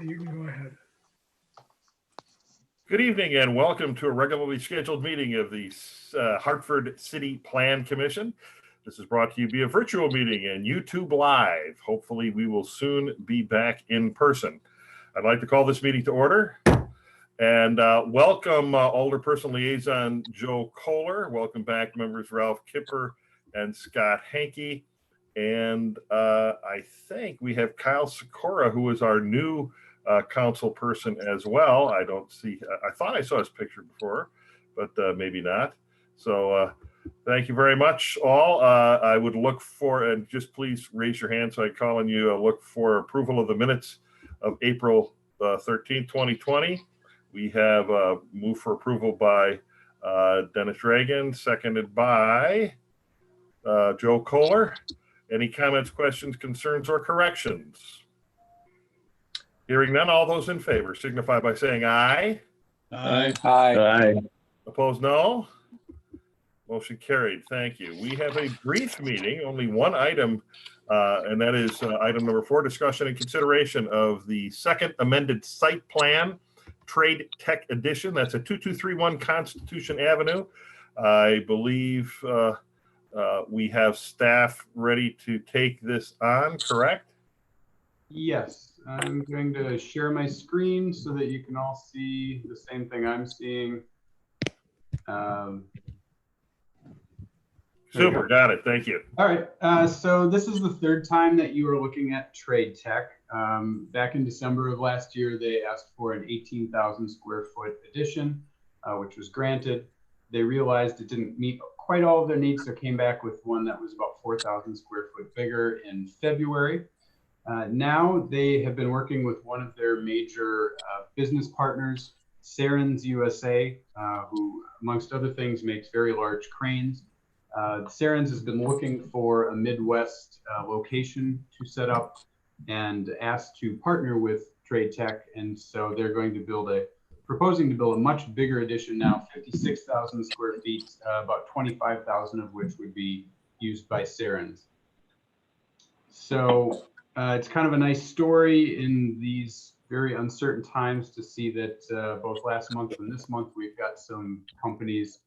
You can go ahead. Good evening and welcome to a regularly scheduled meeting of the Hartford City Plan Commission. This is brought to you via virtual meeting and YouTube Live. Hopefully we will soon be back in person. I'd like to call this meeting to order and welcome Alderperson Liaison Joe Kohler. Welcome back members Ralph Kipper and Scott Hankey. And I think we have Kyle Sikora, who is our new council person as well. I don't see, I thought I saw his picture before, but maybe not. So thank you very much all. I would look for, and just please raise your hand so I call on you, look for approval of the minutes of April 13th, 2020. We have moved for approval by Dennis Reagan, seconded by Joe Kohler. Any comments, questions, concerns, or corrections? Hearing none, all those in favor signify by saying aye. Aye. Aye. Opposed, no. Motion carried. Thank you. We have a brief meeting, only one item, and that is item number 4, discussion and consideration of the second amended site plan, Trade Tech Edition. That's a 2231 Constitution Avenue. I believe we have staff ready to take this on, correct? Yes. I'm going to share my screen so that you can all see the same thing I'm seeing. Super, got it. Thank you. All right. So this is the third time that you are looking at Trade Tech. Back in December of last year, they asked for an 18,000 square foot addition, which was granted. They realized it didn't meet quite all of their needs, so came back with one that was about 4,000 square foot bigger in February. Now they have been working with one of their major business partners, Sarens USA, who, amongst other things, makes very large cranes. Sarens has been looking for a Midwest location to set up and asked to partner with Trade Tech, and so they're going to proposing to build a much bigger addition now, 56,000 square feet, about 25,000 of which would be used by Sarens. So it's kind of a nice story in these very uncertain times to see that both last month and this month, we've got some companies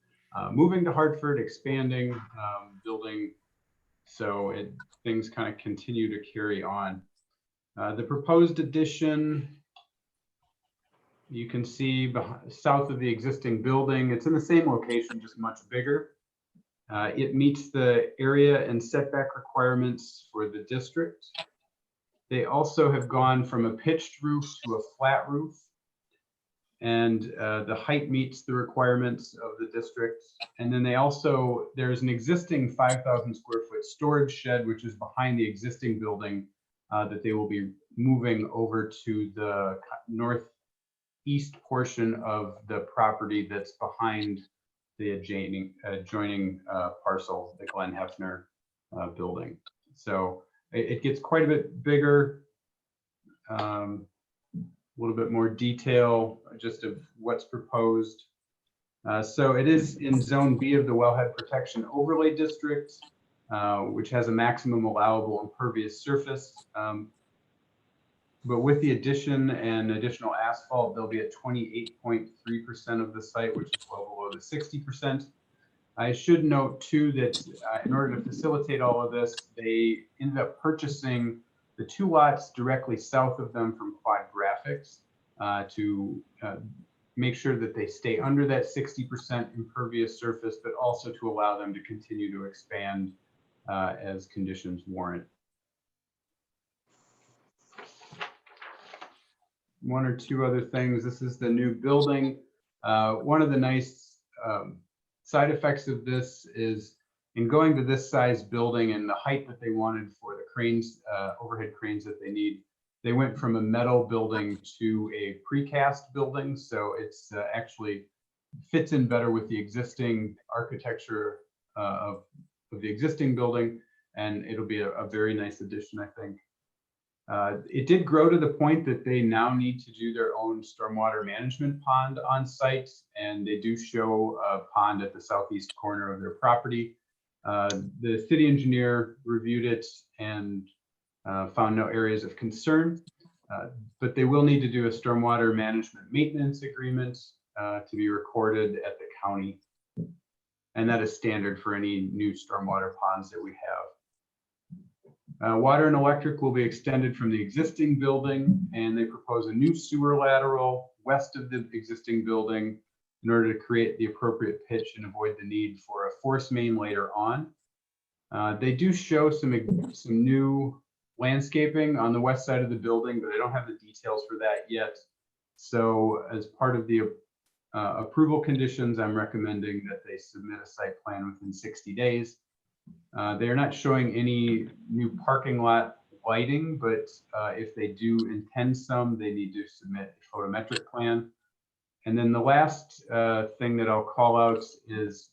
moving to Hartford, expanding, building. So things kind of continue to carry on. The proposed addition, you can see south of the existing building. It's in the same location, just much bigger. It meets the area and setback requirements for the district. They also have gone from a pitched roof to a flat roof, and the height meets the requirements of the district. And then there's an existing 5,000 square foot storage shed, which is behind the existing building that they will be moving over to the northeast portion of the property that's behind the adjoining parcel, the Glenn Hefner building. So it gets quite a bit bigger, a little bit more detail just of what's proposed. So it is in Zone B of the Wellhead Protection Overlay District, which has a maximum allowable impervious surface. But with the addition and additional asphalt, they'll be at 28.3% of the site, which is well below the 60%. I should note too that in order to facilitate all of this, they ended up purchasing the 2 lots directly south of them from Quad Graphics to make sure that they stay under that 60% impervious surface, but also to allow them to continue to expand as conditions warrant. 1 or 2 other things. This is the new building. One of the nice side effects of this is in going to this size building and the height that they wanted for the cranes, overhead cranes that they need, they went from a metal building to a precast building. So it's actually fits in better with the existing architecture of the existing building, and it'll be a very nice addition, I think. It did grow to the point that they now need to do their own stormwater management pond on site, and they do show a pond at the southeast corner of their property. The city engineer reviewed it and found no areas of concern. But they will need to do a stormwater management maintenance agreement to be recorded at the county. And that is standard for any new stormwater ponds that we have. Water and electric will be extended from the existing building, and they propose a new sewer lateral west of the existing building in order to create the appropriate pitch and avoid the need for a force main later on. They do show some new landscaping on the west side of the building, but I don't have the details for that yet. So as part of the approval conditions, I'm recommending that they submit a site plan within 60 days. They are not showing any new parking lot lighting, but if they do intend some, they need to submit a photometric plan. And then the last thing that I'll call out is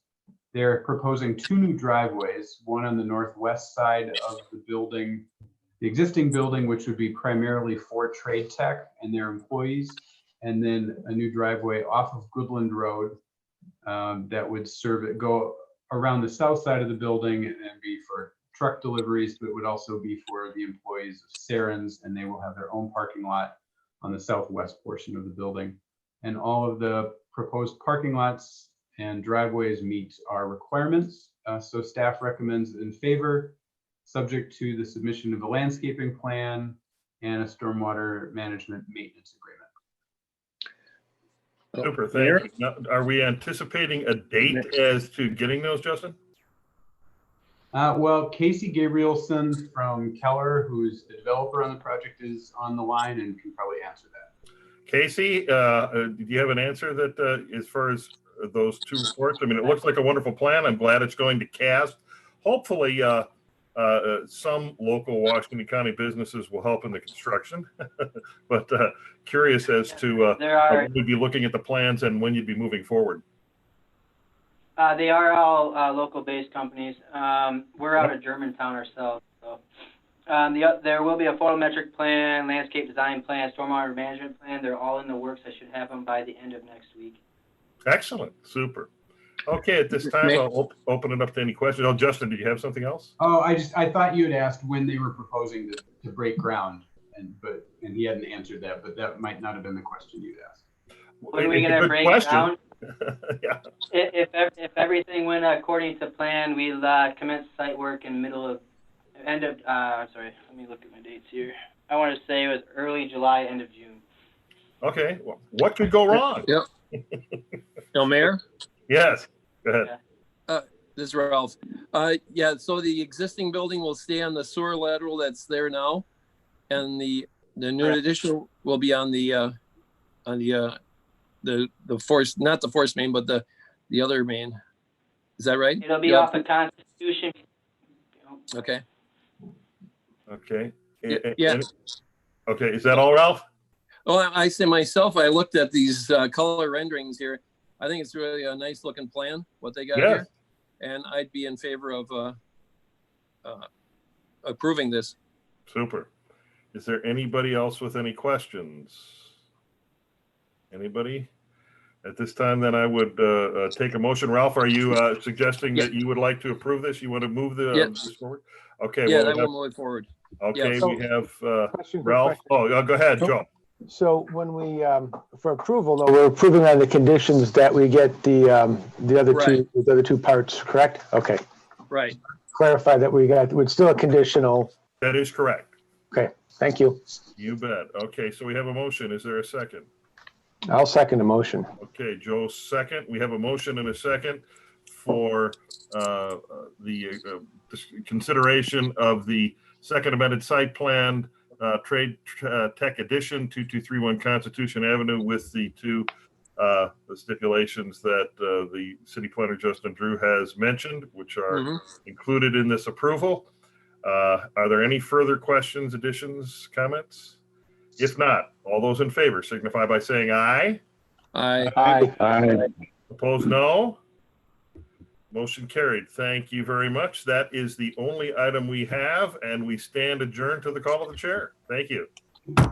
they're proposing 2 new driveways, one on the northwest side of the building, the existing building, which would be primarily for Trade Tech and their employees, and then a new driveway off of Goodland Road that would go around the south side of the building and be for truck deliveries, but would also be for the employees of Sarens, and they will have their own parking lot on the southwest portion of the building. And all of the proposed parking lots and driveways meet our requirements. So staff recommends in favor, subject to the submission of a landscaping plan and a stormwater management maintenance agreement. Super, thank you. Now, are we anticipating a date as to getting those, Justin? Well, Casey Gabrielson from Keller, who's the developer on the project, is on the line and can probably answer that. Casey, do you have an answer that as far as those 2 reports? I mean, it looks like a wonderful plan. I'm glad it's going to cast. Hopefully, some local Washington County businesses will help in the construction. But curious as to when you'd be looking at the plans and when you'd be moving forward. They are all local-based companies. We're out of Germantown ourselves. So there will be a photometric plan, landscape design plan, stormwater management plan. They're all in the works. I should have them by the end of next week. Excellent. Super. Okay, at this time, I'll open it up to any questions. Oh, Justin, did you have something else? Oh, I thought you had asked when they were proposing to break ground, and he hadn't answered that, but that might not have been the question you'd asked. When are we going to break ground? Yeah. If everything went according to plan, we'll commence site work in sorry, let me look at my dates here. I want to say it was early July, end of June. Okay, well, what could go wrong? Yep. No, Mayor? Yes, go ahead. This is Ralph. Yeah, so the existing building will stay on the sewer lateral that's there now, and the new addition will be on the force, not the force main, but the other main. Is that right? It'll be off the Constitution. Okay. Okay. Yeah. Okay, is that all, Ralph? Oh, I say myself, I looked at these color renderings here. I think it's really a nice looking plan, what they got here. And I'd be in favor of approving this. Super. Is there anybody else with any questions? Anybody? At this time, then I would take a motion. Ralph, are you suggesting that you would like to approve this? You want to move this forward? Okay. Yeah, well, I will move it forward. Okay, Yeah. we have Ralph. Oh, go ahead, Joe. So when we, for approval, though, we're approving on the conditions that we get the other two parts, correct? Okay. Right. Clarify that it's still a conditional. That is correct. Okay, thank you. You bet. Okay, so we have a motion. Is there a second? I'll second the motion. Okay, Joe, second. We have a motion and a second for the consideration of the second amended site plan, Trade Tech Edition, 2231 Constitution Avenue, with the 2 the stipulations that the city planner Justin Drew has mentioned, which are included in this approval. Are there any further questions, additions, comments? If not, all those in favor signify by saying aye. Aye. Aye. Opposed, no. Motion carried. Thank you very much. That is the only item we have, and we stand adjourned to the call of the chair. Thank you. Thanks.